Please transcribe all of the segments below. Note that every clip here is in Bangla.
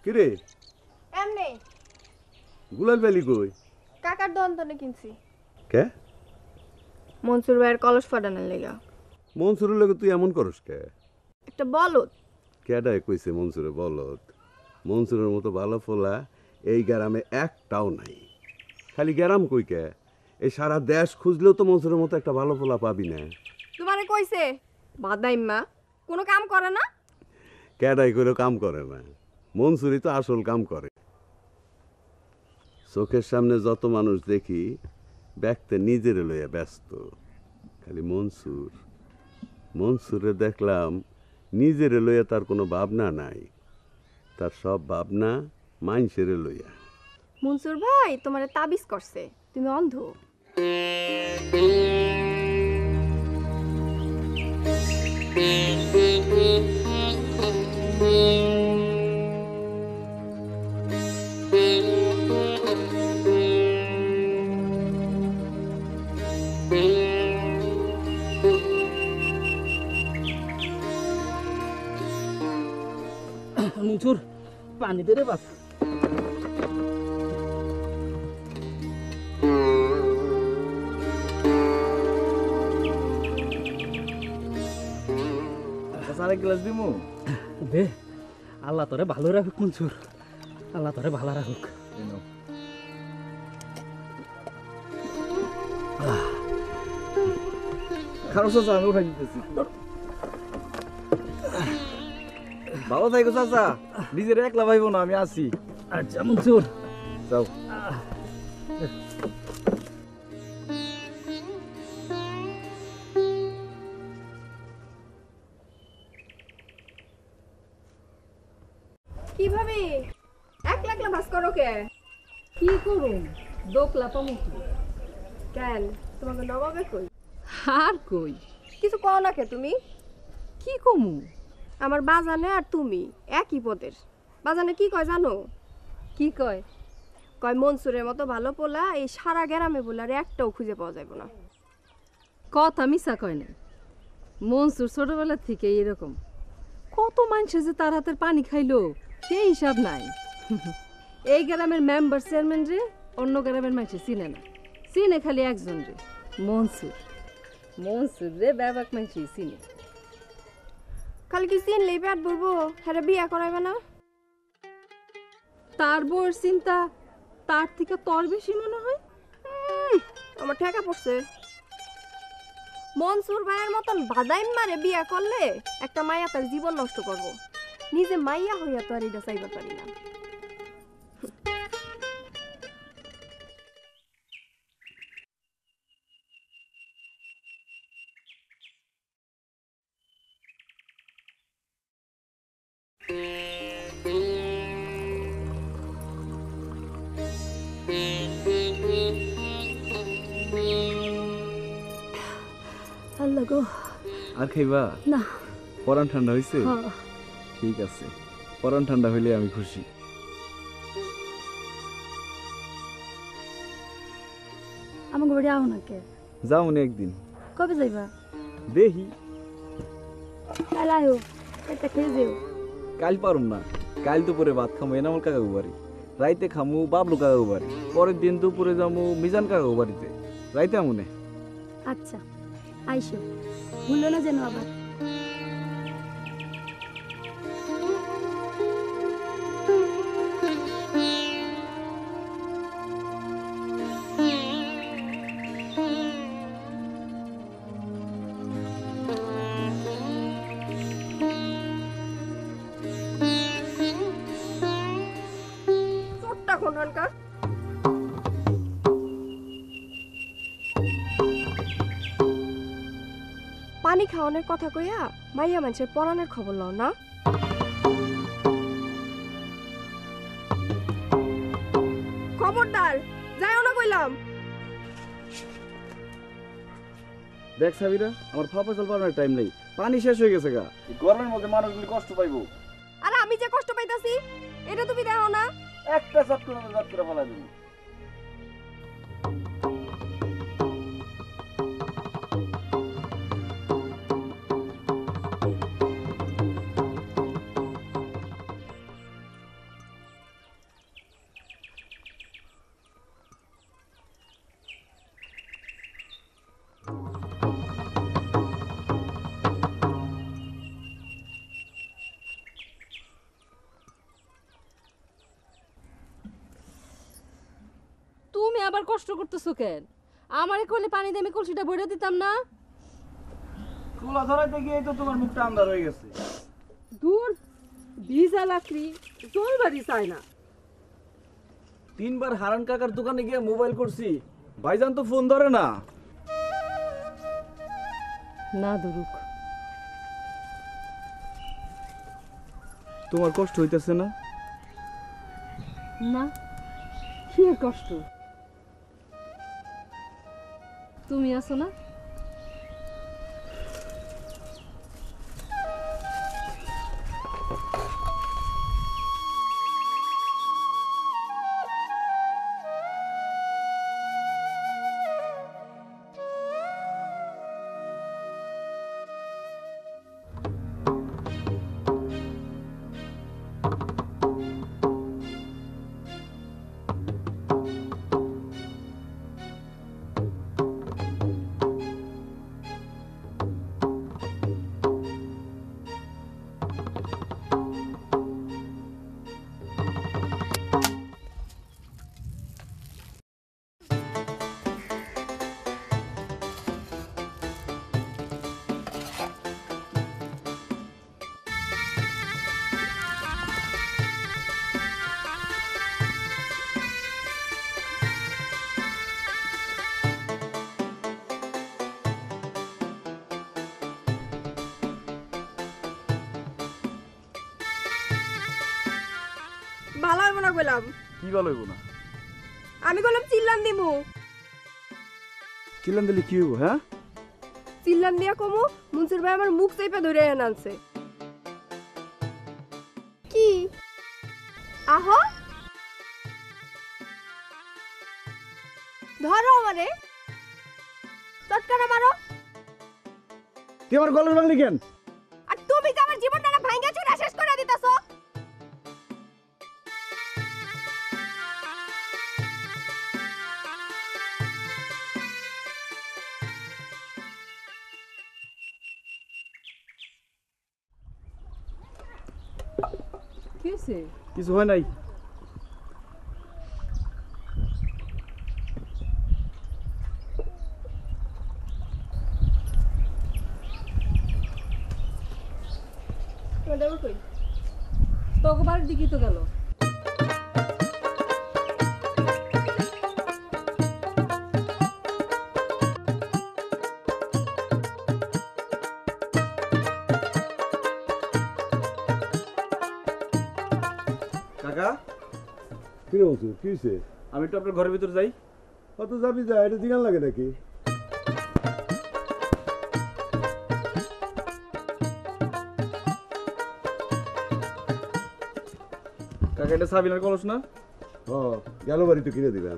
কিরে এমনি গুলাল ভ্যালি কই? কাকার দন্তনে কিনছি কে? মনসুর ভাইয়ের কলস ফাটানোর লেগা। মনসুরের লগে তুই এমন করস কে? একটা বলদ। কেডায় কইছে মনসুরে বলত? মনসুরের মতো ভালো ফোলা এই গ্রামে একটাও নাই। খালি গ্রাম কই কে, এই সারা দেশ খুঁজলেও তো মনসুরের মতো একটা ভালো ফোলা পাবি না। তোমারে কইছে বাদাইম্মা কোনো কাম করে না? কেডাই করে কাম করে না, মনসুরই তো আসল কাম করে। চোখের সামনে যত মানুষ দেখি ব্যক্তি নিজের লইয়া ব্যস্ত। খালি মনসুরে দেখলাম নিজের লইয়া তার কোনো ভাবনা নাই, তার সব ভাবনা মাইনসের লইয়া। মনসুর ভাই তোমারে তাবিজ করছে, তুমি অন্ধ। মনসুর পানি দে রে বাপ। আরেক গ্লাস দিমু দে, আল্লাহ তোরে ভালো রাখুক মনসুর, আল্লাহ তোরে ভালো রাখুক। খারাপ চাচা, আমি উঠাই দিতেছি। ভালো থাকো চাচা, নিজের একলা ভাইব না, আমি আছি। আচ্ছা মনসুর, যাও। কিভাবে একলা একলা ভাস করো কে? কি করুম দোকলা পামুকি কেন তোমাকে নবাবে কই? আর কই কিছু কও না কে তুমি? কি কমু? আমার বাজানে আর তুমি একই পদের। বাজানে কি কয় জানো? কি কয়? কয় মনসুরের মতো ভালো পোলা এই সারা গ্রামে বলে আর একটাও খুঁজে পাওয়া যাবে না। কথা মিশা কয় না, মনসুর ছোটবেলা থেকে এরকম। কত মানুষে যে তার হাতের পানি খাইলো সেই হিসাব নাই। এই গ্রামের মেম্বার চেয়ারম্যান রে অন্য গ্রামের মানুষে চিনে না, চিনে খালি একজন রে, মনসুর। মনসুর রে ব্যাপক মানুষই চিনে। খালি কি চিনলেই পেট ভরবো? হ্যাঁ বিয়া করাইবে না? তার বউয়ের চিন্তা তার থেকে তোর বেশি মনে হয়। আমার ঠেকা পড়ছে। মনসুর ভাইয়ের মতন বাদাইম্মারে বিয়া করলে একটা মাইয়া তার জীবন নষ্ট করব। নিজে মাইয়া হইয়া তো আর এটা চাইবার পারি না। আল্লাহ গো, আর খাইবা না। পরান ঠান্ডা হয়েছে? হ্যাঁ। ঠিক আছে, পরান ঠান্ডা হইলে আমি খুশি। আমাকে বাড়ি আও না কে? যাও মনে একদিন, কবে যাইবা? দেখি। কাল আয়ো, এটা খেয়ে যেও। কাল পারুম না, কাল দুপুরে ভাত খামু এনামল কাকা বাড়ি, রাইতে খামু বাবলু কাকা বাড়ি, পরের দিন দুপুরে যামু মিজান কাকা বাড়িতে, রাইতে আমুনে। আচ্ছা আইসো, ভুলো না যেন আবার। চোরটা কোনখানকার? পানি খাওয়ানোর কথা কইয়া মাইয়া মানুষের পরানের খবর লও না। খবরদার যাইও না কইলাম। দেখ সাবিরা, আমার ফাপা চল পারার টাইম নেই, পানি শেষ হয়ে গেছে গা। গরমের মধ্যে মানুষগুলি কষ্ট পাইবো। আর আমি যে কষ্ট পাইতাছি এটা তুমি দেখো না? একটা চট করে ফেলা দিবি। কষ্ট করতেছো কেন? আমারে কোলে পানি দিয়ে আমি কলসিটা ভরে দিতাম না? চুলা ধরাইতে গিয়ে তো তোমার মুখটা আন্দার হয়ে গেছে। দূর, ভিজা লাকড়ি জলবাড়ি চায় না। 3বার হারান কাকার দোকানে গিয়ে মোবাইল করছি, ভাইজান তো ফোন ধরে না। না দুরুক, তোমার কষ্ট হইতেছে না? না, কি এর কষ্ট? তুমি আছো না? ভালো হইব না কইলাম। কি ভালো হইব না? আমি কইলাম চিল্লান দিমু। চিল্লান দিলে কি হইব? হ্যাঁ, চিল্লান দিয়া কমু মনসুর ভাই আমার মুখ চাইপা ধরে আনছে। কি আহো ধরো আমারে, চটকানা মারো। তুই আমার গলার ভাঙলি কেন? আর তুমি যে আমার জীবনটা না ভাঙা চুরা শেষ করে দিতাছো। কি হয়েছে? কিছু হয় নাই। তোকে বাড়ির দিকেই তো গেল। কাকা, কি বলছো? কি হয়েছে? আমি একটু আপনার ঘরের ভিতর যাই। কত যাবি যা, এটা জিগান লাগে নাকি? কাকা, এটা সাবিনার কলস না? ও, গেল বাড়ি তো কিনে দিবেন।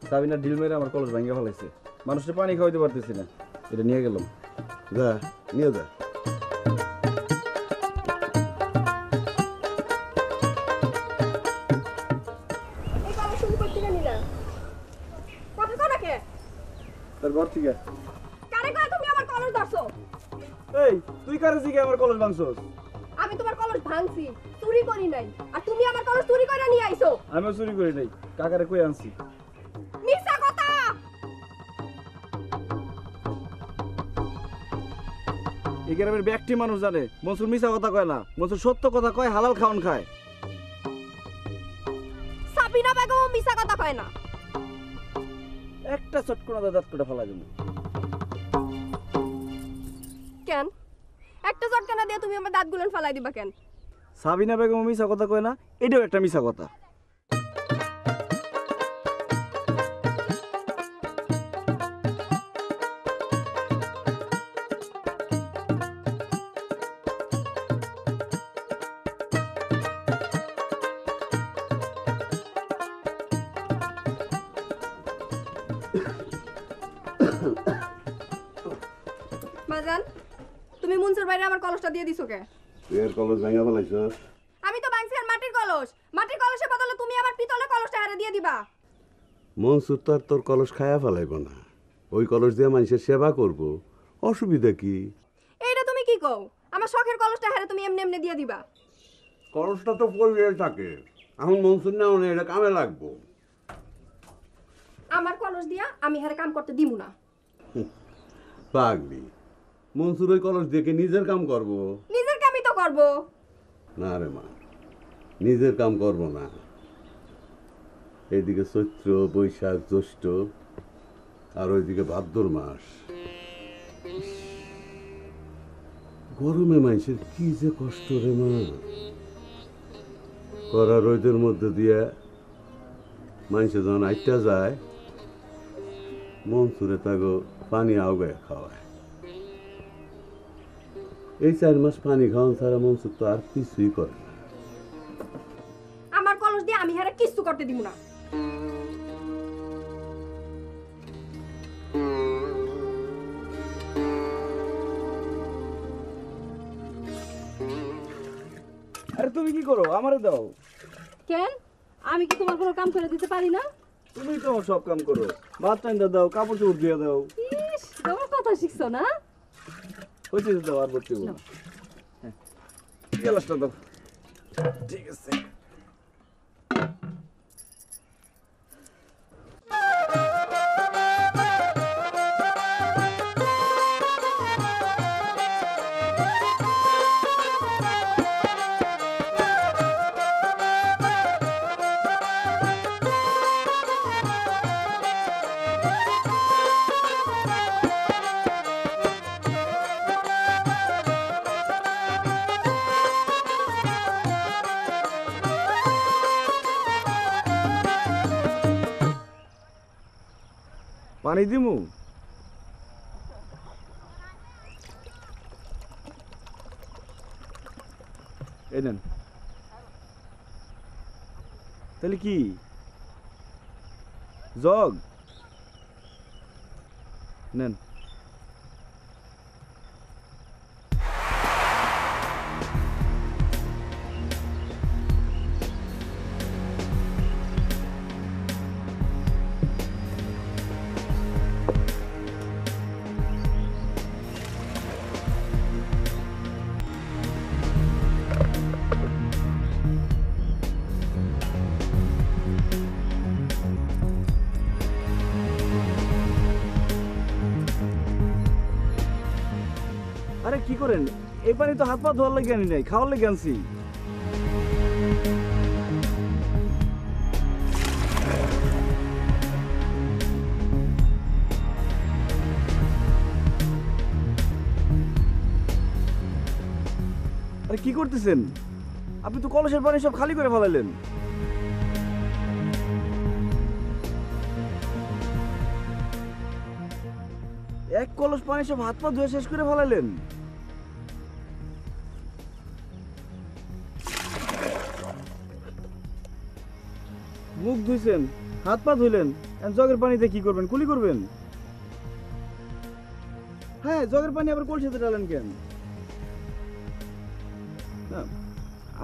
সাবিনার ঢিল মেরে আমার কলস ভেঙে ফেলাইছে। মানুষের পানি খাওয়াইতে পারতেছি না, এটা নিয়ে গেলাম। যা নিয়ে যা। এই বাবা শুরু করতে নিলা কথা কও নাকি? তার ঘর থেকে। কারে কয় তুমি আমার কলস ধরছো? এই, তুই কারে জিগে আমার কলস ভাঙছস? আমি তোমার কলস ভাঙছি, চুরি করি নাই। আর তুমি আমার কলস চুরি করে নিয়ে আইছো। আমিও চুরি করি নাই, কাকারে কই আনছি। মিছা কথা। এই গ্রামের ব্যক্তি মানুষ জানে মনসুর মিছা কথা কয় না, মনসুর সত্য কথা কয়, হালাল খাওন খায়। সাবিনা বেগম মিছা কথা কয় না। একটা চটকোনা দাঁত করে ফেলা যাবে। কেন একটা চটকানা দিয়ে তুমি আমার দাঁতগুলো ফালাই দিবা কেন? সাবিনা বেগম মিছা কথা কয় না, এটাও একটা মিছা কথা। বাজান, তুমি মুনসুর বাইরে আমার কলসটা দিয়ে দিছো কে? তুই এর কলস ভাঙা ফেলাইছস? আমি তো ভাঙছি আর মাটির কলস। মাটির কলসের বদলে তুমি আমার পিতলের কলসটা হারে দিয়ে দিবা। মনসুর তো আর তোর কলস খায়া ফেলাইব না, ওই কলস দিয়ে মানুষের সেবা করব। অসুবিধা কি? এইটা তুমি কি কও? আমার শখের কলসটা হারে তুমি এমনি এমনি দিয়ে দিবা? কলসটা তো পড়ে থাকে, এখন মনসুর না এটা কামে লাগবো। আমার কলস দিয়া আমি হারে কাম করতে দিমু না। পাগলি, মনসুর ওই কলস দেখে নিজের কাম করব? নিজের কামই তো করব। না রে মা, নিজের কাম করব না। এইদিকে চৈত্র, বৈশাখ, জ্যৈষ্ঠ, আর ওইদিকে ভাদ্র মাস। গরমে মানুষের কি যে কষ্ট রে মা। কড়া রোদের মধ্যে দিয়ে মানুষে যখন আইটা যায়, মনসুরে তাগো পানি আউগায় খাওয়ায়। এই 4 মাস পানি খাওয়ান ছাড়া মনসুর তো আর কিছুই করে না। আমার কলস দিয়ে আমি হারে কিছু করতে দিমু না। আরে তুমি কি করো? আমারে দাও। কেন আমি কি তোমার কোনো কাম করে দিতে পারি না? তুমি তো আমার সব কাম করো। ভাত টাইন্দা দাও, কাপড় চোপড় দিয়ে দাও। ইস তোমার কথা শিখছো না? হইতে দাও আর বলতে বলো। হ্যাঁ, গ্লাসটা দাও। ঠিক আছে। পানি দিমু? এই নেন। তাহলে কি জগ নেন। আরে কি করেন? এই পানি তো হাত পা ধোয়ার লাগে আনি নাই, খাওয়ার লাগে আনছি। আরে কি করতেছেন? আপনি তো কলসের পানি সব খালি করে ফেলাইলেন। এক কলস পানি সব হাত পা ধুয়ে শেষ করে ফেলাইলেন। মুখ ধুইছেন, হাত পা ধুইলেন, জগের পানিতে কি করবেন? কুলি করবেন? হ্যাঁ, জগের পানি আবার কলসিতে ডালেন কেন? না,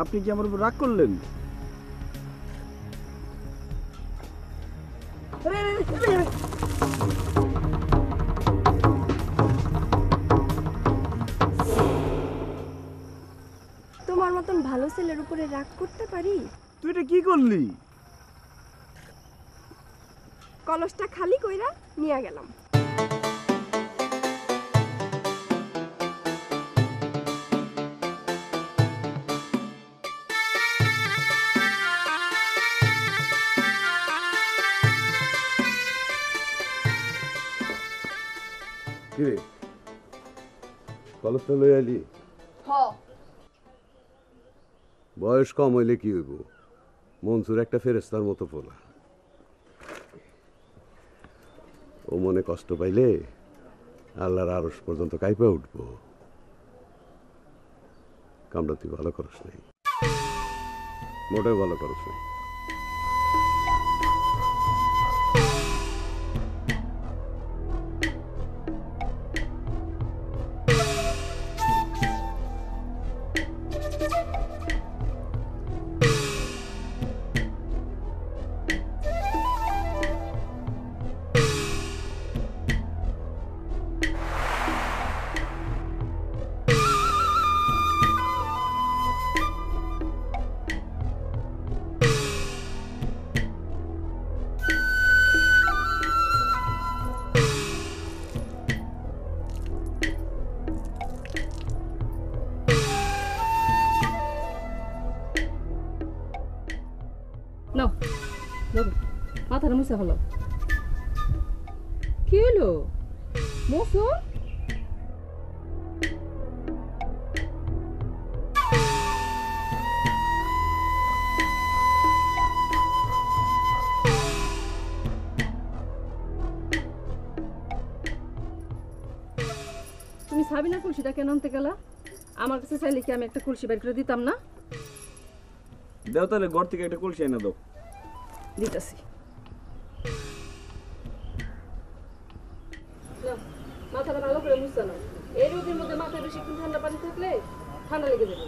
আপনি কি আমার উপর রাগ করলেন? আরে, আরে, আরে, আরে। তোমার মতন ভালো ছেলের উপরে রাগ করতে পারি? তুই এটা কি করলি? কলসটা খালি কইরা নিয়ে গেলাম। কিরে, কলসটা লই আলি? হ, বয়স কম হইলে কি হইব? মনসুর একটা ফেরেস্তার মতো পোলা। ও মনে কষ্ট পাইলে আল্লাহর আরশ পর্যন্ত কাইপা উঠবো। কামটা তুই ভালো করস নাই, মোটেও ভালো করস নাই। মুছে হলো কি হলো মোসো তুমি সাবিনা কলসিটা কেন আনতে গেলা আমার কাছে চাইলে কি আমি একটা কলসি বের করে দিতাম না দাও তাহলে ঘর থেকে একটা কলসি এনে দাও। দিতেছি মাথাটা ভালো করে মুছতে না এই রোদের মধ্যে মাথায় বেশিক্ষণ ঠান্ডা পানি থাকলে ঠান্ডা লেগে যাবে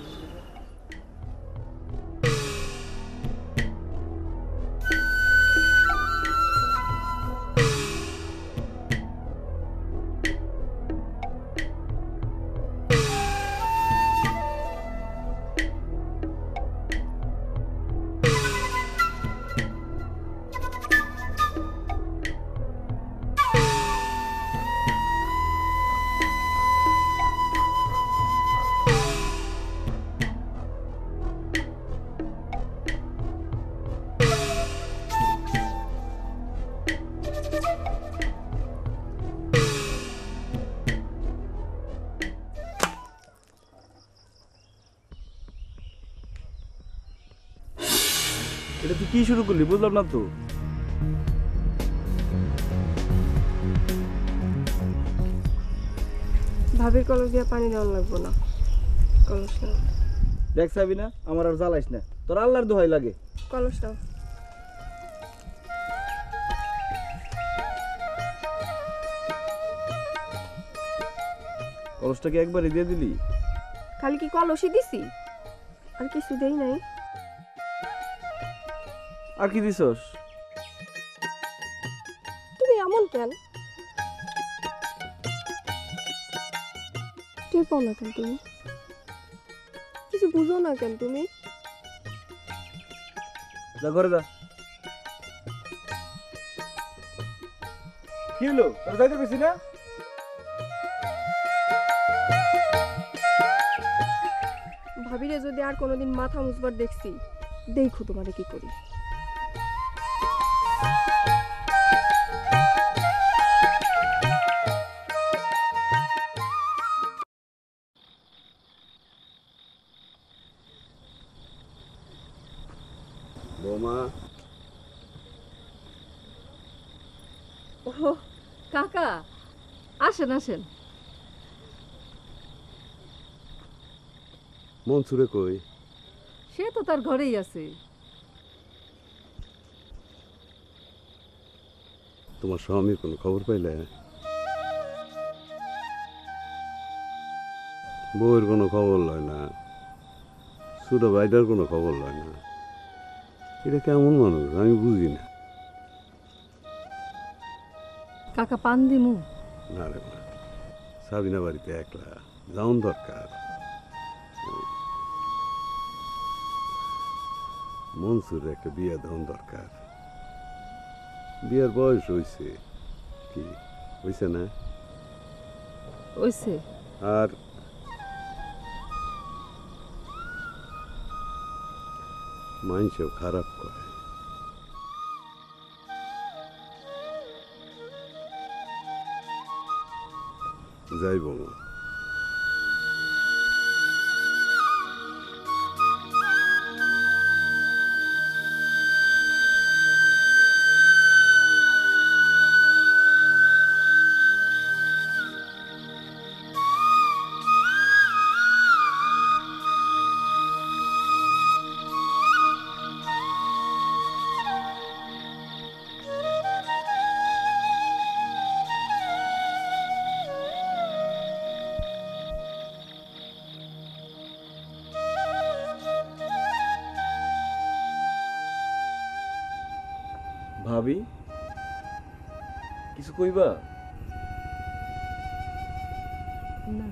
এটা তুই কি শুরু করলি বুঝলাম না তো। ভাবির কলস দিয়ে পানি দেওয়া লাগবো না কলস নাও দেখ চাবি না আমার আর জ্বালাইস না, তোর আল্লাহর দোহাই লাগে। কলস নাও কলসটা কি একবারই দিয়ে দিলি? খালি কি কলসই দিছি আর কিছু দেই নাই আর কি দিছস? তুমি এমন কেন টের পাও না কেন তুমি কিছু বুঝো না কেন তুমি যা ঘরে যা। কি হলো, তোর যাইতে পেছি না? ভাবিরে যদি আর কোনোদিন মাথা মুছবার দেখছি দেখো তোমারে কি করি বৌমা ও কাকা আসেন আসেন মনসুরে কই? সে তো তার ঘরেই আছে তোমার স্বামীর কোনো খবর পাইলে? বউয়ের কোনো খবর লয় না, ছোট ভাইটার কোনো খবর লয় না। এটা কেমন মানুষ আমি বুঝি না। কাকা পান দিমু না রে মা, সাবিনা বাড়িতে একলা যাওন দরকার। মনসুর একটা বিয়ে দেওয়ান দরকার। বিয়ের বয়স হয়েছে, কি হয়েছে না? ওইসে আর মানুষও খারাপ করে। যাইব মা। ভাবি কিছু কইবা? না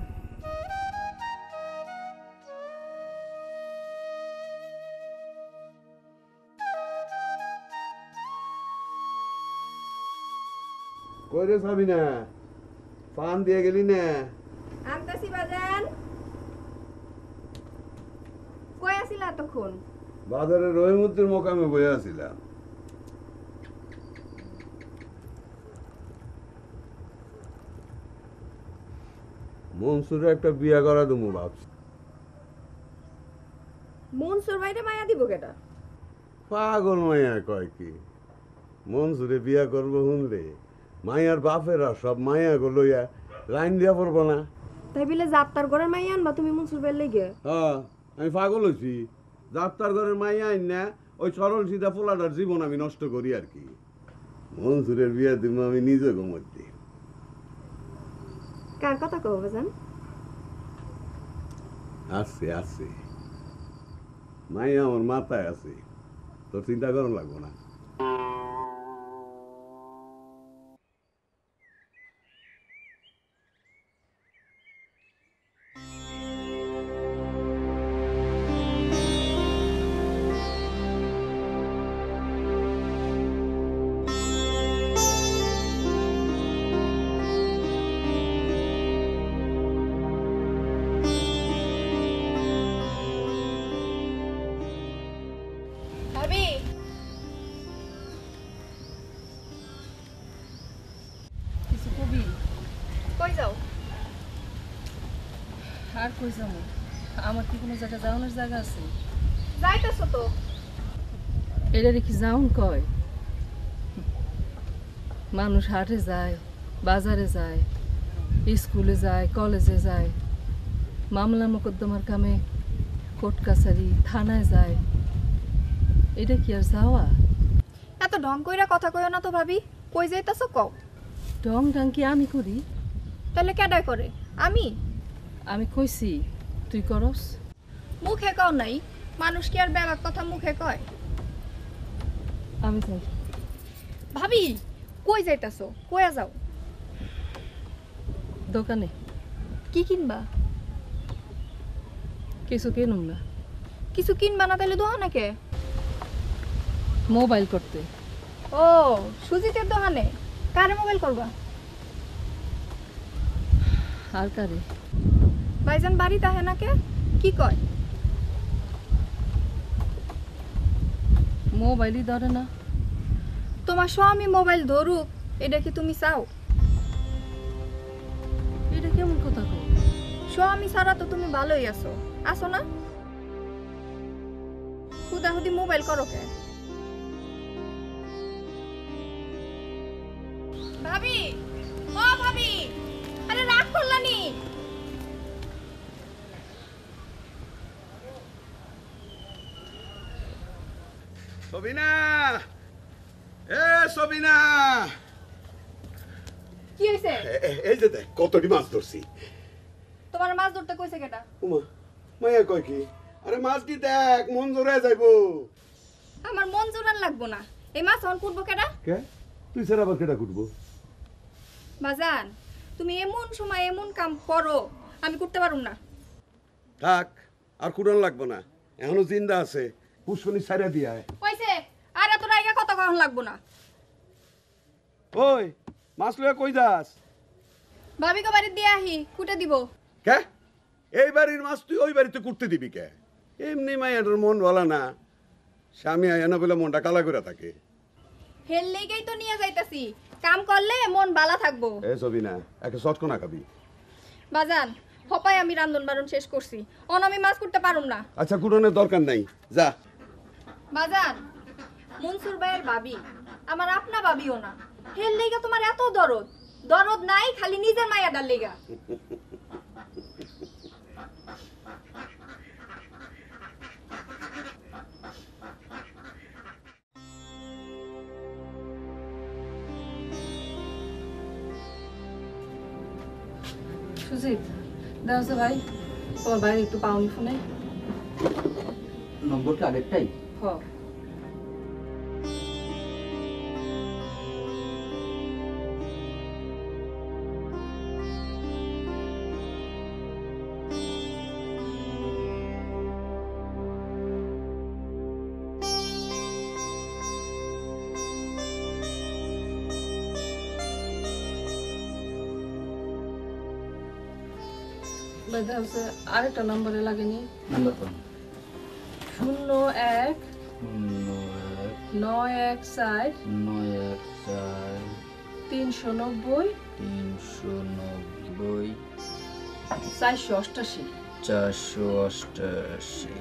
কই রে সাবিনা, পান দিয়ে গেলি না? আনতাছি বাজান কই আছিলা তখন বাজারে রহিমুদ্দির মোকামে বয়ে আছিলাম। মনসুরে একটা বিয়া করা দেবো ভাবছি। মনসুর বাইরে মায়া দিব কেটা? পাগল মাইয়া কয় কি, মনসুরে বিয়া করবো শুনলে মাইয়ার বাপেরা সব মাইয়া গো লইয়া লাইন দিয়া পড়বো না। তাই বলে যাত্রার ঘরের মাইয়া আনবা তুমি মনসুর বের লেগে? হ্যাঁ, আমি পাগল হইছি। যাত্রার ঘরের মাইয়া আইন না ওই সরল সিধা পোলাটার জীবন আমি নষ্ট করি আর কি। মনসুরের বিয়া দিব আমি নিজে ঘুমোচ্ছি। কার কথা কও বাজান? আছে আছে, মাইয়া আমার মাথায় আছে, তোর চিন্তা করা লাগবো না। ভাবি, কিছু কবি? কই যাও? আর কই যাবো? আমার কি কোনো জায়গা যাওয়ানোর জায়গা আছে? যাইতেছো তো। এটা কি যাওন কয়? মানুষ হাটে যায়, বাজারে যায়, স্কুলে যায়, কলেজে যায়, মামলা মোকদ্দমার কামে কোর্ট কাছারি থানায় যায়। এটা কি আর যাওয়া? এত ঢং কইরা কথা কইও না তো ভাবি। কই যাইতাছো কও? ঢং ঢং কি আমি করি? তাহলে কেডাই করে? আমি? আমি কইছি তুই করস? মুখে কও নাই, মানুষ কি আর বেবাক কথা মুখে কয়? আমি যাই। ভাবি, কই যাইতাছো? কইয়া যাও। দোকানে কি কিনবা? কিছু কিনুম না। কিছু কিনবা না তাহলে দোকানে কে? মোবাইল করতে। ও, সুজিতের দোকানে? কারে মোবাইল করবা? আর কারে? ভাইজান বাড়িতে আহে না কে? কি কয়? মোবাইলই ধরে না। তোমার স্বামী মোবাইল ধরুক, এটা কি তুমি চাও? এটা কেমন কথা কও? স্বামী ছাড়া তো তুমি ভালোই আছো, আসো না? হুদাহুদি মোবাইল করো কে? ভাবি, ও ভাবি, আরে রাগ করলানি? সবিনা, এ সবিনা, কি হইছে? এই যে দেখ কতটি মাছ ধরছি। তোমার মাছ ধরতে কইছে কেটা? উমা, মাইয়া কয় কি? আরে মাছটি দেখ, মন জোরে যাইবো। আমার মন জোরান লাগবো না। এই মাছ অন করবো কেটা? কে? তুই স্যার আবার কেটা করবো? বাজান, তুমি এমন সময় এমন কাম করো, আমি করতে পারুম না। থাক, আর কুড়ান লাগবো না, এখনো জিন্দা আছে। পুষ্পনি ছাইরা দিয়া। কইছে আর এত রাইগা কথা কখন লাগবো না। ওই মাছ লইয়া কই যাস? ভাবিকে বাড়ি দিয়ে আহি, কুটে দিব। কে? এই বাড়ির মাছ তুই ওই বাড়িতে করতে দিবি কে? এমনি মাইয়াটার মন ভালো না, স্বামী আয়া না বলে মনটা কালা করে থাকে। হেল লেগেই তো নিয়ে যাইতাছি, কাম করলে মন ভালো থাকবো। এ সবিনা, একটা চটকনা খাবি? বাজান, হপায় আমি রান্ধন বারণ শেষ করছি, অন আমি মাছ করতে পারুম না। আচ্ছা, কুড়ানোর দরকার নাই, যা। বাজান, মনসুর ভাইয়ের ভাবি আমার আপনা ভাবিও না। হেল লেগা তোমার এত দরদ? দরদ নাই, খালি নিজের মায়াদার লেগা। সুজিত, দাও তো ভাই, তোমার ভাই একটু পাওনি ফোনে। নম্বরটা আগেরটাই? হ। আরেকটা নম্বরে লাগেনি। নাম্বার তো 01 914 914 390 390 488। 488।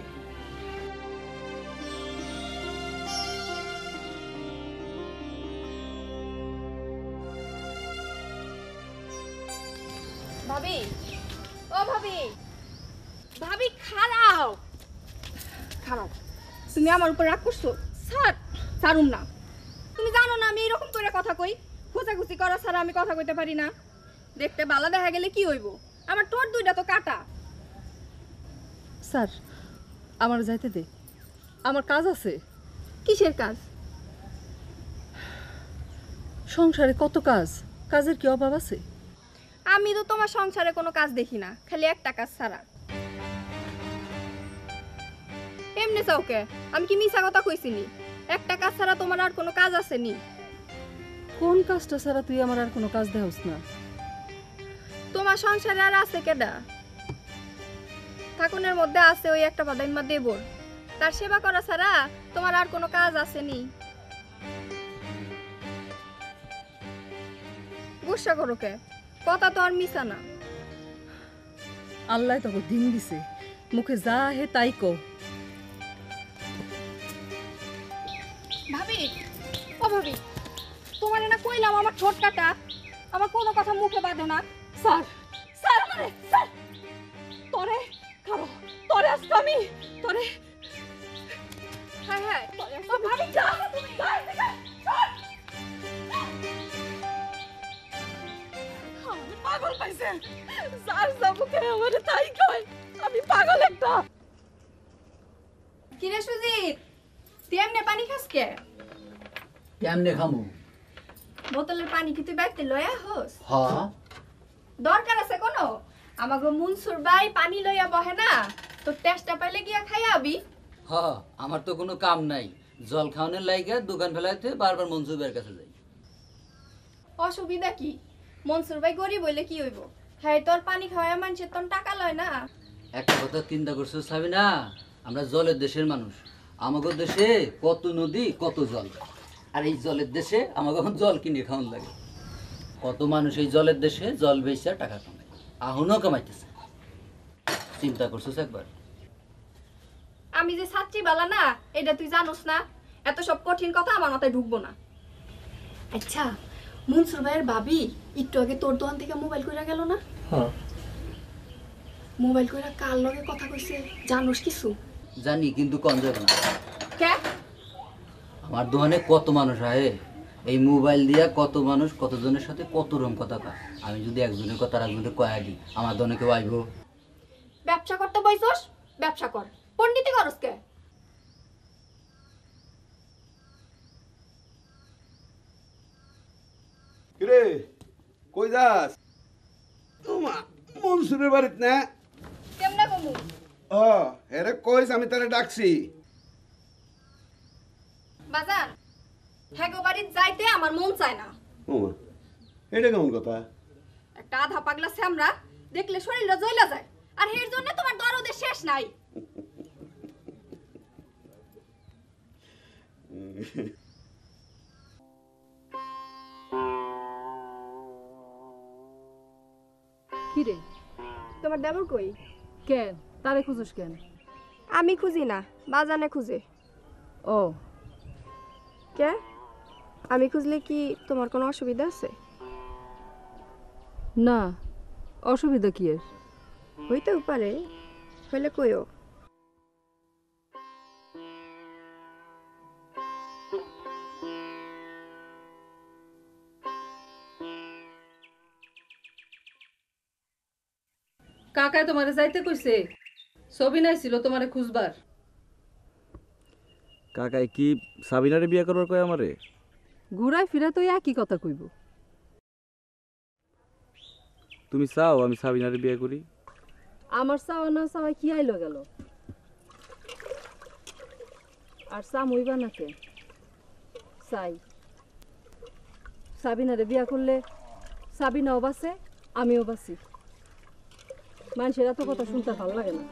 ভাবি, ও ভাবি, ভাবি খারাও, খারাও। তুমি আমার উপর রাগ করছো? স্যার, ছাড়ুম না। তুমি জানো না আমি এরকম করে কথা কই, খুঁচাখুচি করা ছাড়া আমি কথা কইতে পারি না। দেখতে ভালো দেখা গেলে কি হইব? আমার ঠোঁট দুইটা তো কাটা। স্যার আমার যাইতে দে, আমার কাজ আছে। কিসের কাজ? সংসারে কত কাজ, কাজের কি অভাব আছে? আমি তো তোমার সংসারে কোনো কাজ দেখি না, খালি একটা কাজ ছাড়া। এমনি চাওকে, আমি কি মিছা কথা কইছিনি? একটা কাজ ছাড়া তোমার আর কোনো কাজ আছে নি? কোন কাজটা ছাড়া তুই আমার আর কোনো কাজ দেহস না? তোমার সংসারে আর আছে কেডা? ঠাকুরের মধ্যে আছে ওই একটা বাদাইমা দেবর, তার সেবা করা ছাড়া তোমার আর কোনো কাজ আসেনি। গুসা করো কে? কথা তো আর মিছা না। আল্লাহ তোকে দিন দিছে, মুখে যা হে তাই কো। ভাবি, ও ভাবি, তোমার না কইলাম আমার ঠোঁট কাটা, আমার কোনো কথা মুখে বাঁধে না। স্যার, স্যার আমারে, স্যার তোরে খাবো, তোরে আজকে আমি তোরে। হ্যাঁ হ্যাঁ, ও ভাবি যা তুমি পাগল পাইছে, স্যার মুখে আমারে তাই কয়, আমি পাগল একটা। কিরে সুজিত, তুই এমনি পানি খাস কে? কেমনে খামু? বোতলের পানি কি তুই বাইতে লয়া হোস? হ্যাঁ দরকার আছে কোনো? আমাগো মুনসুর ভাই পানি লইয়া বহে না, তো টেস্টটা পাইলে গিয়া খাইয়া আবি। হ্যাঁ, আমার তো কোনো কাম নাই, জল খাওয়ানোর লাইগা দোকান ফেলাইতে বারবার মনসুর ভাইয়ের কাছে যাই। অসুবিধা কি? মনসুর ভাই গরিব হইলে কি হইব? হ্যাঁ, তোর পানি খাওয়া মানুষের তোর টাকা লয় না। একটা কথা চিন্তা করছো সাবিনা, আমরা জলের দেশের মানুষ, আমাদের দেশে কত নদী কত জল, আর এই জলের দেশে আমাকে এখন জল কিনে খাওয়ান লাগে। কত মানুষ এই জলের দেশে জল বেচা টাকা কামায়, আহুনও কামাইতেছে। চিন্তা করছো একবার? আমি যে ছাত্রী বালা না, এটা তুই জানোস না? এত সব কঠিন কথা আমার মাথায় ঢুকবো না। আচ্ছা, মনসুর ভাইয়ের ভাবি একটু আগে তোর দোকান থেকে মোবাইল কইরা গেল না? হ্যাঁ মোবাইল কইরা কার লগে কথা কইছে জানোস কিছু? জানি, কিন্তু কম যাবে না। কে? আমার দোকানে কত মানুষ আহে, এই মোবাইল দিয়া কত মানুষ কতজনের সাথে কত রকম কথা কয়। আমি যদি একজনের কথা আর একজনের কয়া দিই, আমার দোকানে কেউ আইব? ব্যবসা করতে বইছস? ব্যবসা কর, পণ্ডিতি করস কে? কিরে কই যাস? তোমা মনসুরের বাড়িত না? কেমনে কমু? ও এরে কইস আমি তারে ডাকছি। বাজান, হ্যাগো বাড়িত যাইতে আমার মন চায় না। ওমা, এটা কেমন কথা? একটা আধা পাগলা স্যামরা দেখলে শরীরটা জ্বলা যায়, আর এর জন্য তোমার দরদের শেষ নাই। কি রে, তোমার দেবর কই? কেন তারে খুঁজোস কেন? আমি খুঁজি না, বাজানে খুঁজে। ও কে? আমি খুঁজলে কি তোমার কোনো অসুবিধা আছে? না, অসুবিধা কি এর? হইতেও পারে, হইলে কইও। কাকায় তোমারে যাইতে কইছে, ছবি নাই ছিল তোমারে খুঁজবার। কাকাই কি সাবিনারে বিয়ে করবার কয় আমারে? ঘুরাই ফিরা তো একই কথা কইব। তুমি চাও আমি সাবিনারে বিয়ে করি? আমার চাওয়া না চাওয়া কি আইলো গেল? আর চা মইবা না কে? চাই। সাবিনারে বিয়া করলে সাবিনাও বাঁচে, আমিও বাঁচি। মানুষের এত কথা শুনতে ভালো লাগে না।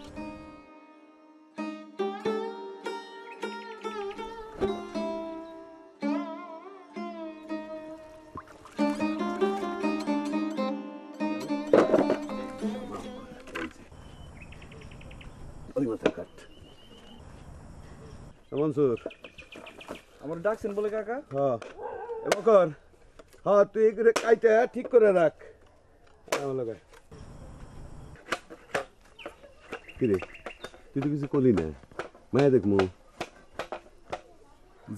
ওই মাথা কাট। মনসুর, আমার ডাকছেন বলে কাকা? হ্যাঁ এ বকর, হ্যাঁ তুই এগুলো কাইটা ঠিক করে রাখ। আমার লাগায় কিরে, তুই তো কিছু করলি না, মায়া দেখমু।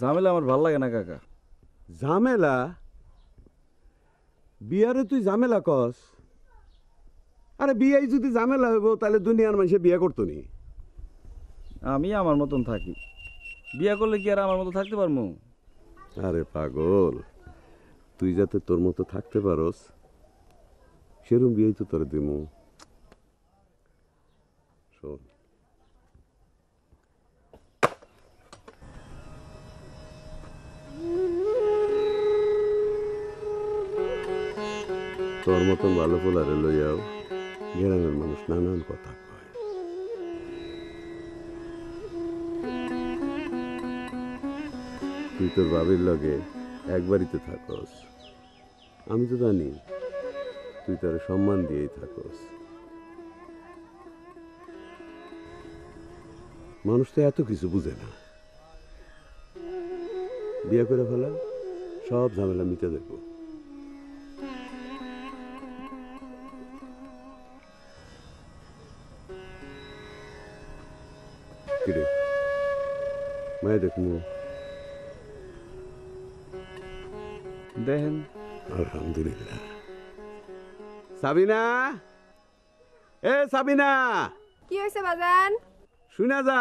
ঝামেলা আমার ভাল লাগে না কাকা। ঝামেলা? বিয়ারে তুই ঝামেলা কস? আরে বিয়াই যদি ঝামেলা হইব তাহলে দুনিয়ার মানুষে বিয়া করতো নি। আমি আমার মতন থাকি, বিয়া করলে কি আর আমার মতো থাকতে পারবো? আরে পাগল, তুই যাতে তোর মতো থাকতে পারস সেরকম বিয়েই তো তোর দিমু। শোন, তোর মতন ভালো পোলারে লইয়াও গ্রামের মানুষ নানান কথা কয়। তুই তোর বাবির লগে এক বাড়িতে থাকস, আমি তো জানি তুই তার সম্মান দিয়েই থাকস। মানুষ তো এত কিছু বুঝে না। বিয়ে করে ফেলা, সব ঝামেলা মিটে দেখো। কিরে মায়া দেখমু? দেখেন। আলহামদুলিল্লাহ। সাবিনা, এ সাবিনা, কি হয়েছে বাজান? শুনা যা।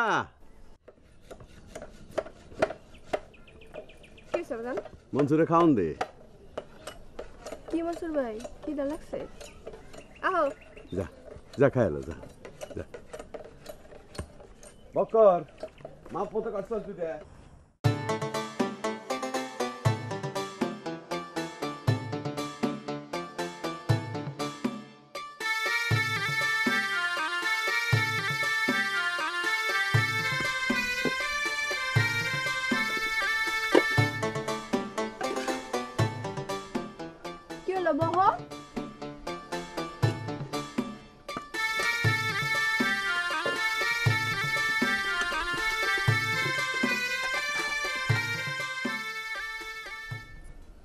কি হয়েছে বাজান? মনসুরে খাওন দে। কি মনসুর ভাই, কি দা লাগছে? আহো। যা যা খাইলো, যা যা। বকর, মাপ মতো কাটছস তুই দে। কি হলো বহ?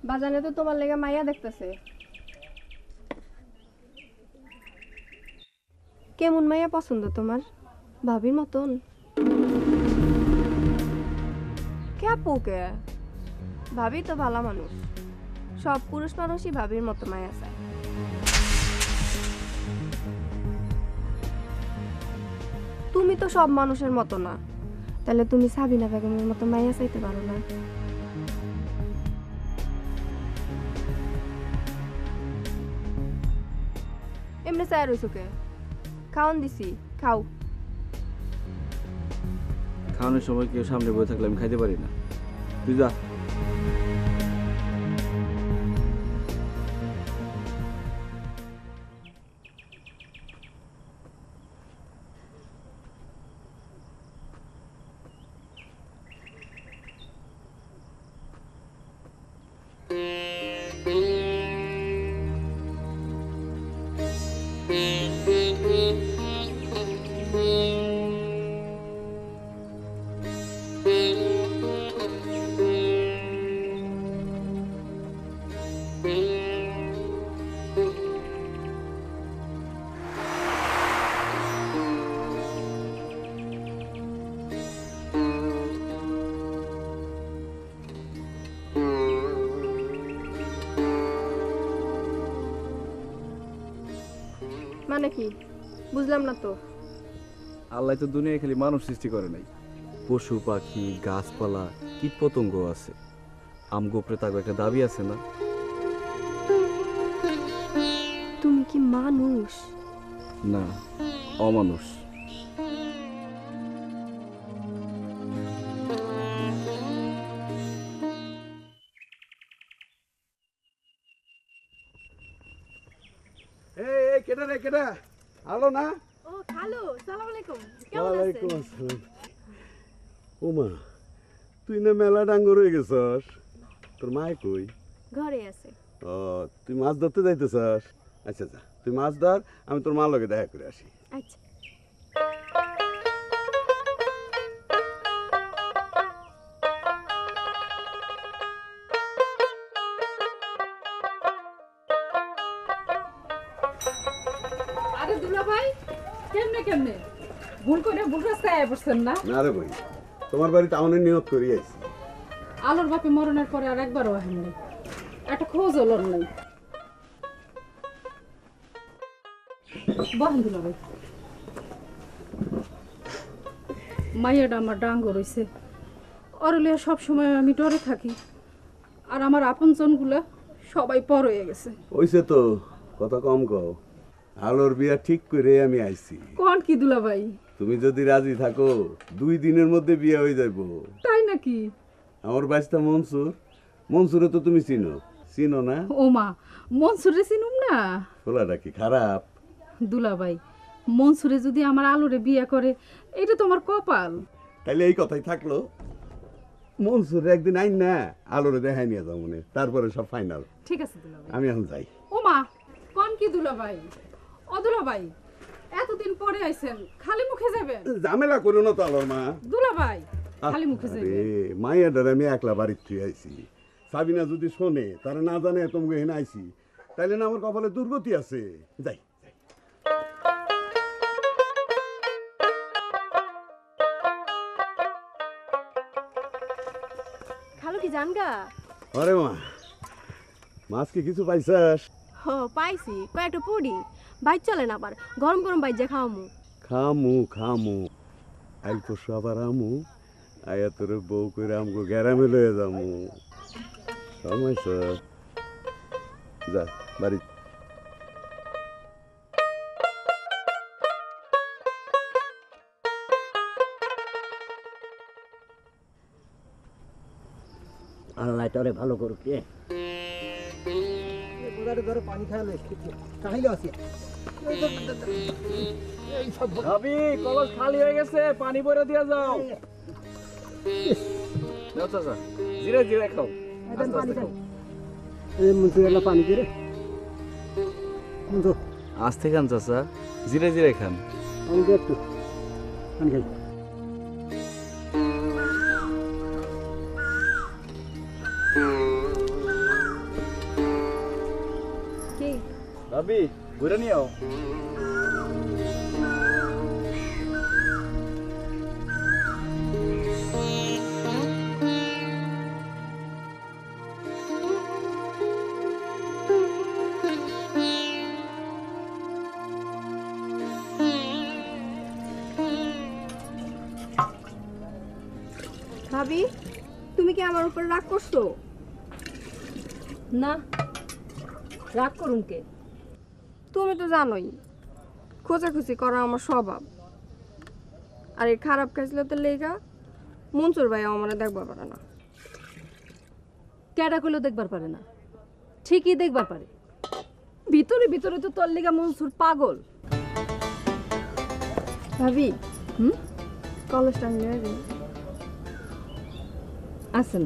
বাজানে তো তোমার লেগে মাইয়া দেখতেছে। কেমন মাইয়া পছন্দ তোমার? ভাবির মতন? কে পোকে? ভাবি তো ভালো মানুষ, সব পুরুষ মানুষই ভাবির মতো মায়া চায়। তুমি তো সব মানুষের মতো না, তাহলে তুমি সাবিনা বেগমের মতো মায়া চাইতে পারো না? এমনি চায় রইছো কে? খাওয়ান দিছি, খাও। খাওয়ানোর সময় কেউ সামনে বসে থাকলে আমি খাইতে পারি না। তুই যা। মানে কি বুঝলাম না তো? আল্লাহ তো দুনিয়ায় খালি মানুষ সৃষ্টি করে নাই, পশু পাখি গাছপালা কীট পতঙ্গ আছে। আমগো উপরে তাকে একটা দাবি আছে না? তুমি কি মানুষ? না, অমানুষ। এই কেডা রে, কেডা আলো না? ও খালু, সালাম আলাইকুম। ওয়ালাইকুম আসসালাম। ওমা, তুই না মেলা ডাঙ্গর হয়ে গেছস, তোর মায় কই? ঘরে আছে। ও, তুই মাছ ধরতে যাইতেছস? আচ্ছা আচ্ছা, তুই মাছ ধর, আমি তোর মার লগে দেখা করে আসি। আচ্ছা। ভাই কেমনে কেমনে ভুল করে ভুল রাস্তায় আয় পড়ছেন না? না রে ভাই, তোমার বাড়ি টাউনে নিয়োগ করি আইছি। আলোর বাপে মরণের পরে আর একবারও আসেননি, একটা খোঁজ হলো নাই। বহেন দিল ভাই, মাইয়াটা আমার ডাঙ্গ রইছে, অরলিয়া সবসময় আমি ডরে থাকি, আর আমার আপনজনগুলা সবাই পর হয়ে গেছে। ওইসে তো কথা কম কও, আলোর বিয়া ঠিক করে আমি আইছি। কোন কি দুলা ভাই? তুমি যদি রাজি থাকো 2 দিনের মধ্যে বিয়ে হয়ে যাইব। তাই নাকি? আমার বাইস্তা মনসুর, মনসুরে তো তুমি চিনো না? ও মা, মনসুরে চিনুম না? পোলাটা কি খারাপ? দুলা ভাই, মনসুরে যদি আমার আলোরে বিয়ে করে, এটা তোমার কপাল। তাইলে এই কথাই থাকলো, মনসুর একদিন আইন না আলোরে দেখাই নিয়ে যাও মনে, তারপরে সব ফাইনাল। ঠিক আছে দুলা ভাই। আমি এখন যাই। ও মা, কোন কি দুলা ভাই? ও দুলা ভাই, এতদিন পরে আইছেন, খালি মুখে যাবেন? ঝামেলা করো না তো আলোর মা। দুলা ভাই, খালি মুখে যাবেন? মাইয়াডারে আমি একলা বাড়ির থুই আইছি, সাবিনা যদি শোনে, তারা না জানে তোমাকে এখানে আইছি, তাইলে না আমার কপালে দুর্গতি আছে। যাই। খালু কি জানগা? আরে মা, মাছ কি কিছু পাইছাস? হ পাইছি, কয়েকটা পুরি বাইর চলেন, আবার গরম গরম বাইর যা খাওয়ামু। খামু আইল পরশু আবার আমু, আয়া তোর বউ করে আমগো গ্যারামে লয়ে যামু। সময় যা বাড়ি। আল্লাহ তোরে ভালো করুক রে। ভাবি কলস খালি হয়ে গেছে, পানি ভরে দিয়ে যাও। যাও চাচা, জিরে জিরে খাও। আস্তে আস্তে খাও। পানি দিয়ে রে, আস্তে খান চাচা, জিরে জিরে খান। পানি দিয়ে একটু পানি খাই। কি ভাবি ঘুরে নিও। ভাবি, তুমি কি আমার উপর রাগ করছো? না, রাগ করুন কে? তুমি তো জানোই খোঁজাখুঁজি করা আমার স্বভাব, আর এই খারাপ কাজগুলোতে লেগা মনসুর ভাই আমার দেখবার পারে না। ক্যাডা করলেও দেখবার পারে না? ঠিকই দেখবার পারে, ভিতরে ভিতরে তো তোর লেগা মনসুর পাগল। ভাবি, কলেজটা আমি নিয়ে যাই। আসেন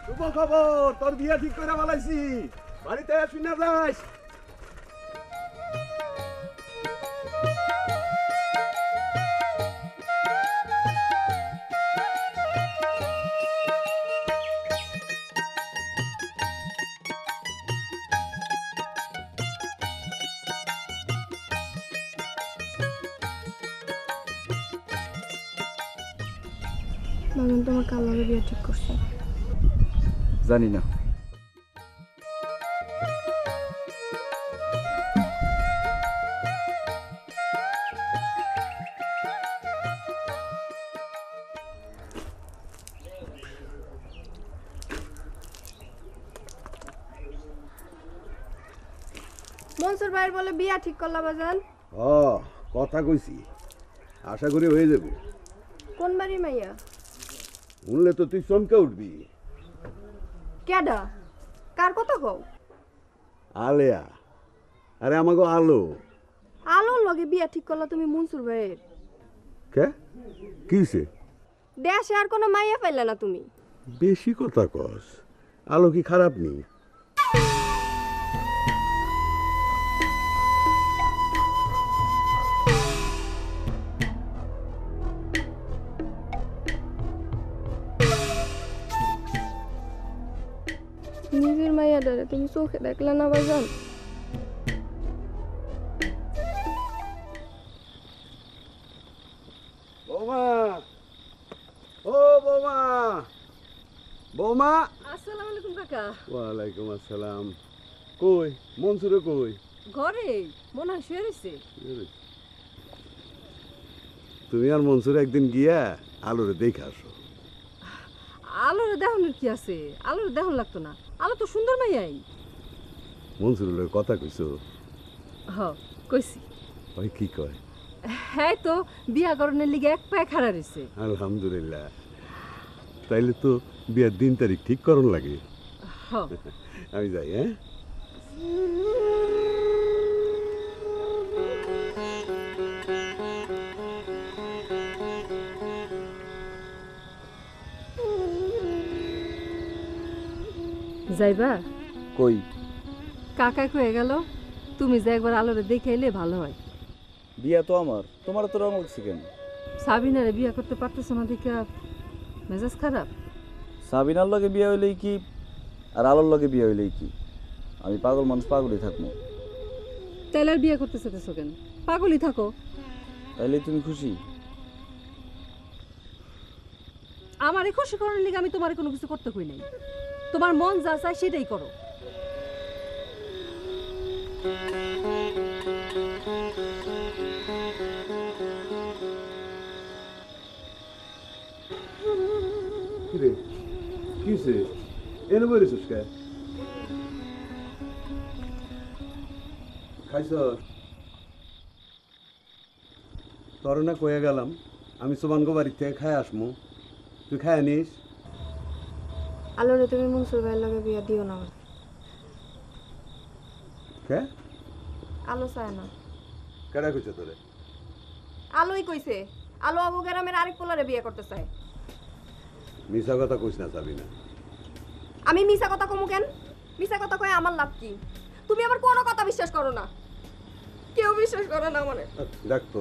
শুভ খবর, তোর বিয়া ঠিক করে বলাইছি, বাড়িতে শুনে যাস। ভাবেন তোমার কালারে বিয়ে ঠিক করছে? জানি না। মনসুর ভাইয়ের বলে বিয়া ঠিক করলা বাজান? কথা কইছি, আশা করি হয়ে যাবে। কোন বাড়ি মাইয়া? শুনলে তো তুই চমকে উঠবি। কেডা? কার কথা কও? আলেয়া, আরে আমাকে আলো। আলোর লগে বিয়া ঠিক করলা তুমি মনসুর ভাইয়ের? কে কিছে? দেশে আর কোনো মাইয়া পাইলা না তুমি? বেশি কথা কস, আলো কি খারাপ নি? সাবিনারে তুমি চোখে দেখলে না ভাইজান? বৌমা, ও বৌমা, বৌমা। আসসালামু আলাইকুম কাকা। ওয়ালাইকুম আসসালাম। কই মনসুরে কই? ঘরে মনে হয় শুয়ে রয়েছে। তুমি আর মনসুর একদিন গিয়া আলোরে দেখে আসো। আলোর দেহনের কি আছে? আলোর দেহন লাগতো না, আলো তো সুন্দর মাইয়াই। মনসুরের লগে কথা কইছো? হ কইছি। ওই কি কয়? হ্যাঁ তো বিয়া করণের লিগে এক পায়ে খাড়া রয়েছে। আলহামদুলিল্লাহ। তাইলে তো বিয়ার দিন তারিখ ঠিক করণ লাগে। হ আমি যাই, হ্যাঁ? যাইবা? কই? কাকা কয়ে গেল তুমি যে একবার আলোরে দেখে এলে ভালো হয়। বিয়া তো আমার, তোমার তো রং লাগছে কেন? সাবিনারে বিয়া করতে পারতেছ না দেখে মেজাজ খারাপ? সাবিনার লগে বিয়া হইলেই কি আর আলোর লগে বিয়া হইলেই কি? আমি পাগল মানুষ, পাগলই থাকবো। তাইলে আর বিয়া করতে চাইতেছ কেন? পাগলই থাকো। তাইলে তুমি খুশি? আমারে খুশি করার লিগে আমি তোমার কোনো কিছু করতে কই নাই। তোমার মন যা চায় সেটাই করো। কিরে কি হইছে? এনে বইরেছিস কে? খাইছ? তোর না কয়ে গেলাম আমি সোবানগো বাড়ির থেকে খাই আসমু, তুই খাই আনিস। আলোরে তুমি মনসুর ভাইয়ের লগে বিয়া দিও না। কে? আলো চায় না। কেডা কইছে তোরে? আলোই কইছে। আলো আবু গ্রামের আরেক পোলারে বিয়ে করতে চায়। মিছা কথা কইস না সাবিনা। আমি মিছা কথা কমু কেন? মিছা কথা কয়ে আমার লাভ কি? তুমি আবার কোনো কথা বিশ্বাস করো না। কেউ বিশ্বাস করে না মানে। দেখ তো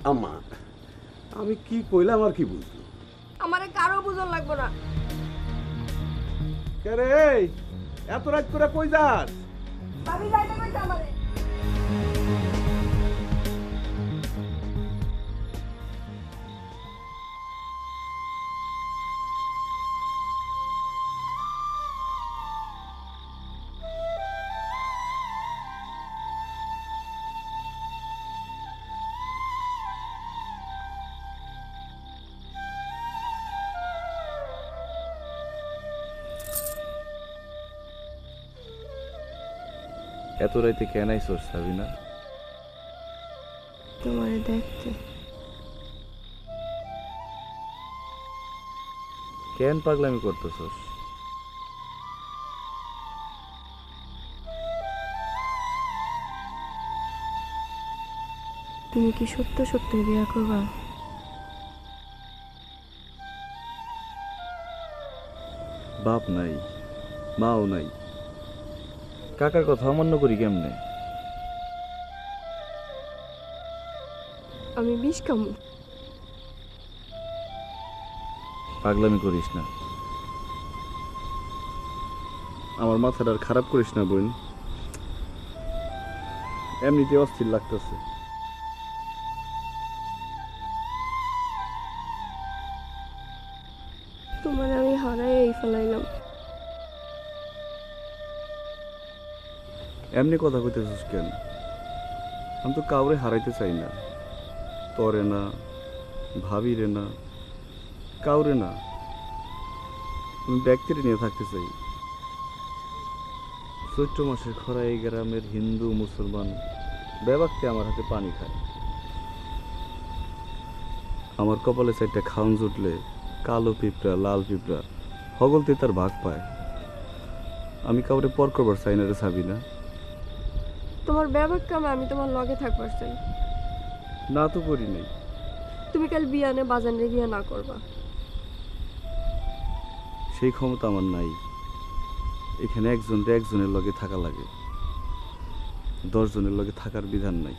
আম্মা, আমি কি কইলাম আর কি বুঝলো? আমারে কারো বুঝন লাগবো না। কে রে, এত রাত করে কই যাস? ভাবি যাইতে কইছে আমারে। এত রাইতে কেন আইছস সাবিনা? তোমারে দেখতে। কেন পাগলামি করতেছস? তুমি কি সত্য সত্য বিয়া করবা? বাপ নাই, মাও নাই, কাকার কথা অমান্য করি কেমনে? আমি বিষ খামু। পাগলামি করিস না, আমার মাথাটা আর খারাপ করিস না বোন। এমনিতে অস্থির লাগতেছে। তোমার আমি হারাই এই ফেলাইলাম। এমনি কথা কইতেছিস কেন? আমি তো কাউরে হারাইতে চাই না, তরে না, ভাবি রে না, কাউরে না, আমি ব্যক্তিরে নিয়ে থাকতে চাই। চৈত্র মাসের খরা এই গ্রামের হিন্দু মুসলমান বেবাক্তি আমার হাতে পানি খায়। আমার কপালে চারটা খাউন জুটলে কালো পিঁপড়া, লাল পিঁপড়া হগলতে তার ভাগ পায়। আমি কাউরে পর করবার চাই না রে সাবিনা। তোমার ব্যবহার কামে আমি তোমার লগে থাকবার চাই। না তো করি নাই। তুমি কাল বিয়ানে বাজানে বিয়া না করবা। সেই ক্ষমতা আমার নাই। এখানে একজনের লগে থাকা লাগে, 10 জনের লগে থাকার বিধান নাই।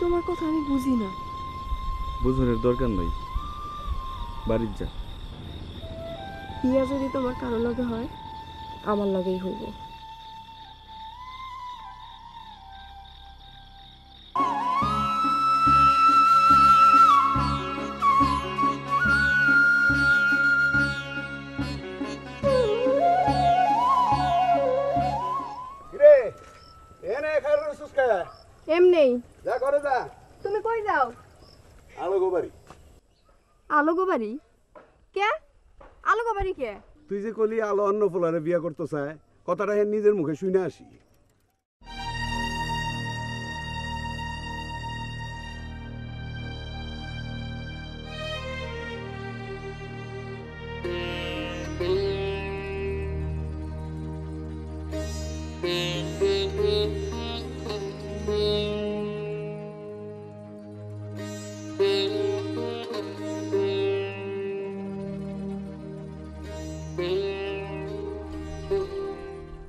তোমার কথা আমি বুঝি না। বুঝনের দরকার নাই, বাড়ির যা। বিয়া যদি তোমার কারো লগে হয় আমার লগেই হইব। রে এনে খাইর সুস্কা এমনি যা করে যা তুমি কই যাও? আলো গোবারি আলোগো বাড়ি? কে আলোগো বাড়ি কে? তুই যে কলি আলো অন্য ফুলারে বিয়া করতে চায় কথাটা হেন নিজের মুখে শুনে আসি।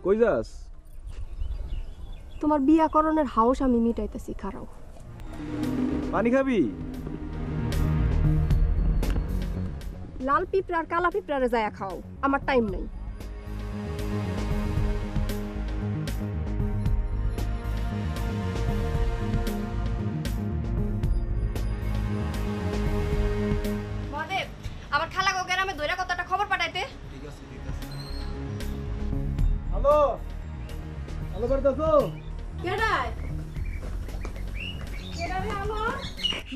কই যাস? তোমার বিয়াকরণের হাউস আমি মিটাইতেছি, খারাও। পানি খাবি? লাল পিঁপড়ার কালা পিঁপড়ারে যায়া খাও, আমার টাইম নেই। মহাদেব, আমার খালা গো গ্রামে দইরা কতটা খবর পাঠাইতে। হ্যালো হ্যালো করতেছো? কেডাই কেডারে আমার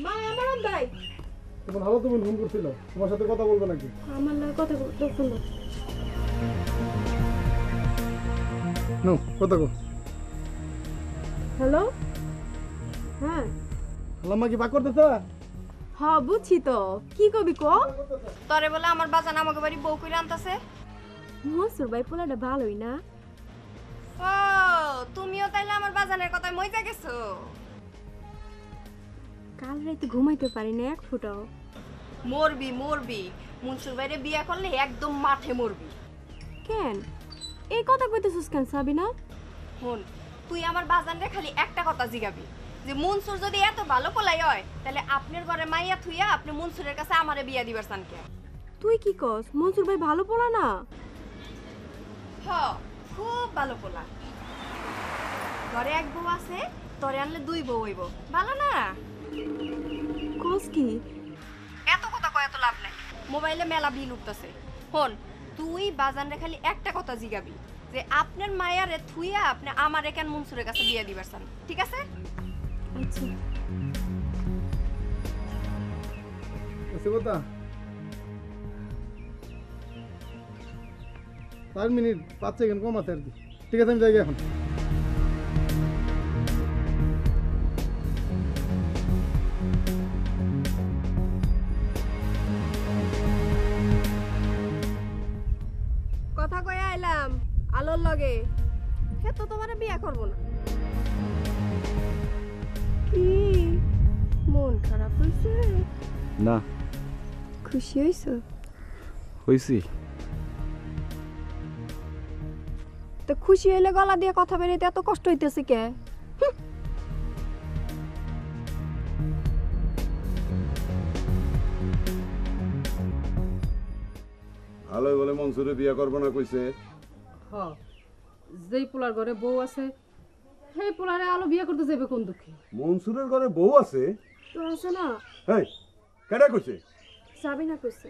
মা আমার ভাই তোমার হ্যালো তুমি ফোন করছিল, তোমার সাথে কথা বলবো নাকি? আমার লাগে কথা বলতে শুনো। নো কথা কো। হ্যালো, হ্যাঁ আল্লামা কি বাক করতেছ? হ্যাঁ বুঝছি তো, কি কবি কো? তরে বলে আমার বাজান আমাকে বাড়ি বউ কইরা আনতাছে। মনসুর ভাই পোলাটা ভালোই না? ও তুমিও তাইলে আমার বাজানের কথায় মইজা গেছো? কাল রাতে ঘুমাইতে পারি না এক ফুটাও। মরবি মরবি, মনসুর ভাইরে বিয়া করলে একদম মাঠে মরবি। কেন এই কথা কইতেছিস কেন সাবিনা? হন, তুই আমার বাজানরে খালি একটা কথা জিগাবি যে মনসুর যদি এত ভালো পোলাই হয় তাহলে আপনার ঘরে মাইয়া থুইয়া আপনি মনসুরের কাছে আমারে বিয়া দিবার চান কে? তুই কি কস? মনসুর ভাই ভালো পোলা না? হ, খুব ভালো পোলা। ঘরে এক বউ আছে, তরে আনলে দুই বউ হইব, ভালো না? কস কি? এত কথা কয় এত লাভ নাই, মোবাইলে মেলা বিল উঠতেছে। হন, তুই বাজানরে খালি একটা কথা জিগাবি যে আপনার মায়ারে থুইয়া আপনি আমারে কেন মনসুরের কাছে বিয়া দিবার চান, ঠিক আছে? আচ্ছা এসে কথা 4 মিনিট 5 সেকেন্ড কম আছে আর কি। ঠিক আছে আমি যাই এখন। কথা কয়ে আইলাম আলোর লগে, হে তো তোমারে বিয়া করব না। কি মন খারাপ হইছে? না, খুশি হইছো? হইছি। তো খুশি হইলে গলা দিয়ে কথা বেরিয়ে এত কষ্ট হইতেছে কে? ভালোই বলে মনসুরে বিয়া করবো না কইছে। হ্যাঁ, যেই পোলার ঘরে বউ আছে সেই পোলারে আলো বিয়ে করতে যাবে কোন দুঃখে? মনসুরের ঘরে বউ আছে? তো আছে না, হেই কেডা কইছে? সাবিনা কইছে।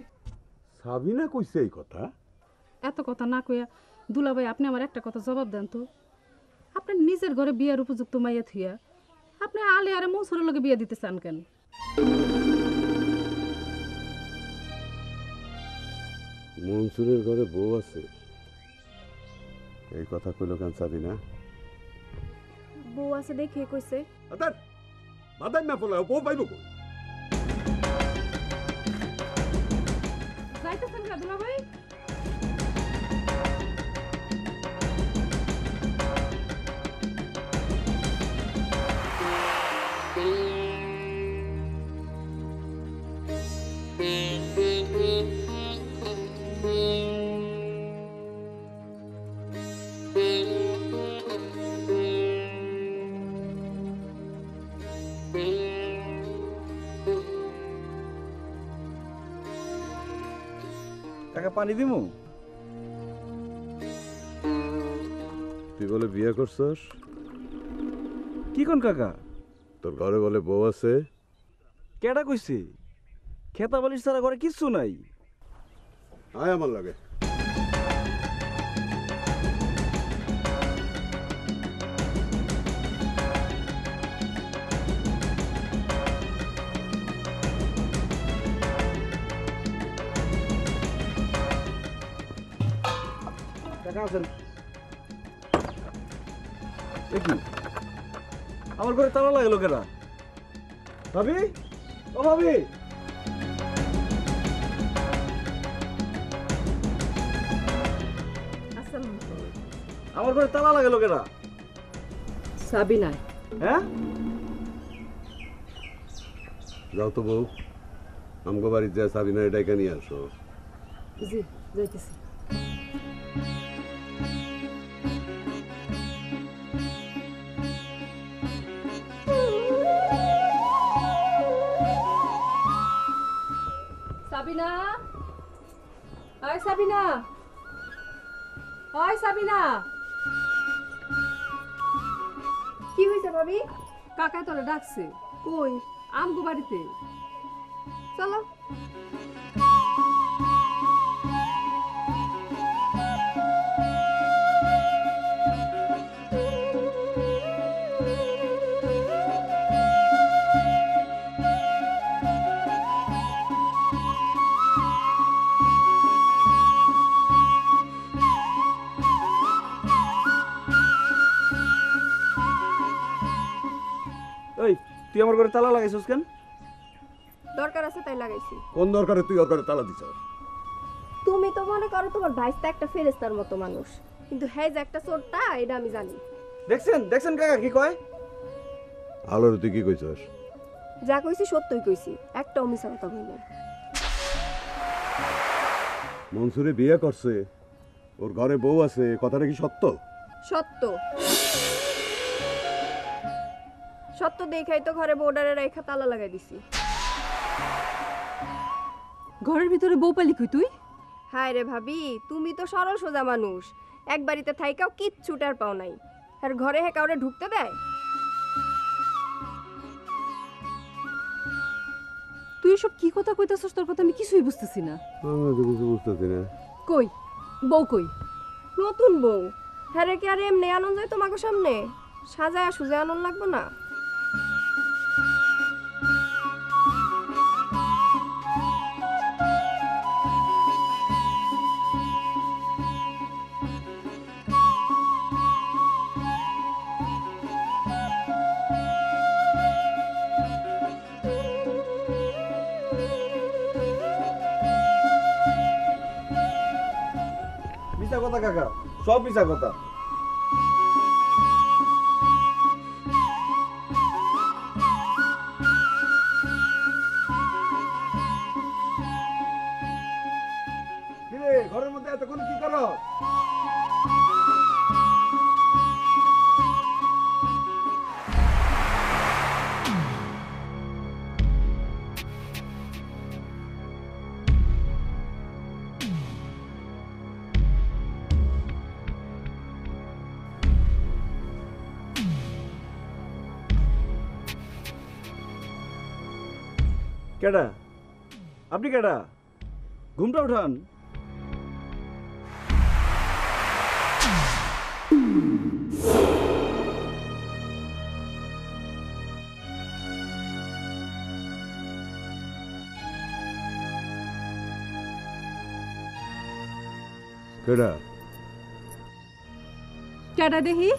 সাবিনা কইছে এই কথা? এত কথা না কইয়া দুলাভাই আপনি আমার একটা কথা জবাব দেন তো। আপনি নিজের ঘরে বিয়ার উপযুক্ত মাইয়া থুইয়া আপনি আলে আরে মনসুরের লগে বিয়ে দিতে চান কেন? মনসুরের ঘরে বউ আছে এই কথা কইল কেন সাবিনা? বউ আছে দেখে কইছে। আদার বাদাই না বলা বউ পাইব কই? যাইতেছেন কা দুলাভাই? কাকা পানি দিমু? তুই বলে বিয়ে করছস? কি কোন কাকা? তোর ঘরে বলে বউ আছে? কেডা কইছে? খেতা বালিশ ছাড়া ঘরে কিচ্ছু নাই। আয় আমার লাগে। কাকা আছেন? এ কি? আমার ঘরে তালা লাগে লোকেরা। ভাবি, ও ভাবি, আমার ঘরে তালা লাগে লোকেরা। সাবিনা হ্যাঁ, যাও তো বউ, আমগো বাড়ির যা সাবিনা এটাকে নিয়ে আসো। জি যাইতেছি। সাবিনা, ওই সাবিনা, ওই সাবিনা। কি হয়েছে ভাবি? কাকা তোরে ডাকছে। কই? আমগো বাড়িতে। চলো। ওই তুই আমার ঘরে তালা লাগাইছিস কেন? দরকার আছে তাই লাগাইছি। কোন দরকারে তুই ওর ঘরে তালা দিছস? তুমি তো মনে করো তোমার ভাইস্তা একটা ফেরেস্তার মতো মানুষ, কিন্তু হ্যাঁ যে একটা চোরটা এটা আমি জানি। দেখছেন দেখছেন কাকা কি কয়? আলোর তুই কি কইছস? যা কইছি সত্যই কইছি, একটাও মিছা কথা কই নাই। মনসুরে বিয়ে করছে, ওর ঘরে বউ আছে, কথাটা কি সত্য? সত্য। সত্য দেখাই তো ঘরে বর্ডারে রেখা তালা লাগাই দিছি। ঘরের ভিতরে বউ পালি কই তুই? হায় রে ভাবি, তুমি তো সরল সোজা মানুষ, এক বাড়িতে থাইকাও কিচ্ছু টের পাও নাই। আর ঘরে হে কাউরে ঢুকতে দেয়? তুই সব কি কথা কইতাছস? তোর কথা আমি কিছুই বুঝতেছি না। আমি তো কিছু বুঝতেছি না। কই বউ কই? নতুন বউ, হ্যাঁ রে কি আর এমনি আনন্দ যায় তোমাকে সামনে? সাজায় সুজায় আনন্দ লাগবে না? মিছা কথা কাকা, সব মিছা কথা। কিরে, ঘরের মধ্যে এতক্ষণ কি করো? কেডা? আপনি কেডা? ঘুমটা উঠান। কেডা? কেডা দেখি?